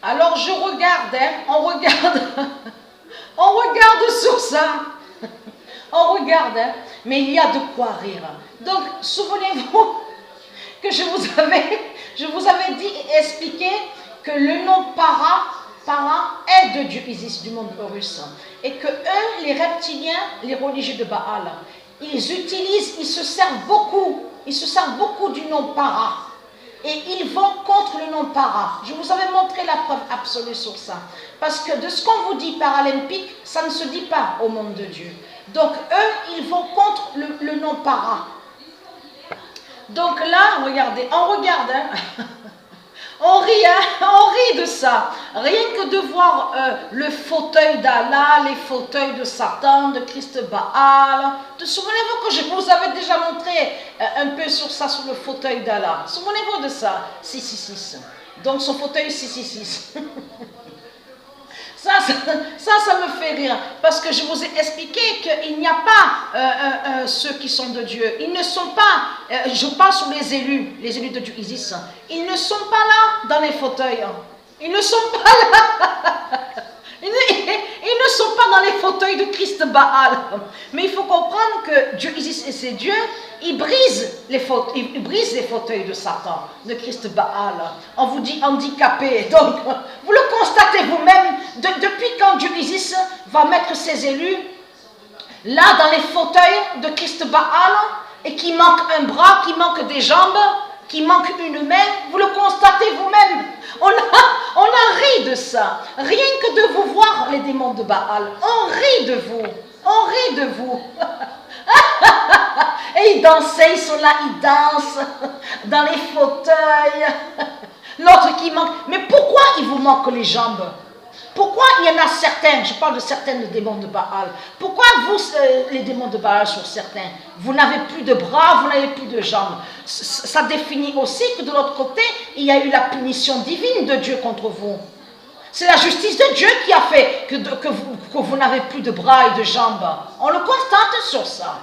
Alors je regarde, hein, on regarde, on regarde sur ça. On regarde, hein, mais il y a de quoi rire. Donc, souvenez-vous que je vous avais dit et expliqué que le nom para est de Dieu Isis du monde Horus. Et que eux, les reptiliens, les religieux de Baal, ils se servent beaucoup du nom para. Et ils vont contre le nom para. Je vous avais montré la preuve absolue sur ça. Parce que de ce qu'on vous dit paralympique, ça ne se dit pas au monde de Dieu. Donc eux, ils vont contre le nom para. Donc là, regardez, on regarde, hein. On rit de ça. Rien que de voir le fauteuil d'Allah, les fauteuils de Satan, de Christ Baal. Souvenez-vous que je vous avais déjà montré un peu sur ça, sur le fauteuil d'Allah. Souvenez-vous de ça. 666. Donc son fauteuil 666. Ça me fait rire, parce que je vous ai expliqué qu'il n'y a pas ceux qui sont de Dieu. Ils ne sont pas, je parle sur les élus de Dieu Isis, ils ne sont pas là dans les fauteuils. Ils ne sont pas là. Ils ne sont pas dans les fauteuils de Christ Baal. Mais il faut comprendre que Dieu Isis et ses dieux, ils brisent les fauteuils de Satan, de Christ Baal. On vous dit handicapé. Donc, vous le constatez vous-même, depuis quand Dieu Isis va mettre ses élus là dans les fauteuils de Christ Baal, et qui manque un bras, qui manque des jambes, qui manque une main, vous le constatez vous-même. On a ri de ça. Rien que de vous voir, les démons de Baal, on rit de vous. On rit de vous. Et ils dansaient, ils sont là, ils dansent dans les fauteuils. L'autre qui manque. Mais pourquoi il vous manque les jambes? Pourquoi il y en a certains, je parle de certains démons de Baal, pourquoi vous, les démons de Baal sur certains, vous n'avez plus de bras, vous n'avez plus de jambes? Ça définit aussi que de l'autre côté, il y a eu la punition divine de Dieu contre vous. C'est la justice de Dieu qui a fait que vous n'avez plus de bras et de jambes. On le constate sur ça.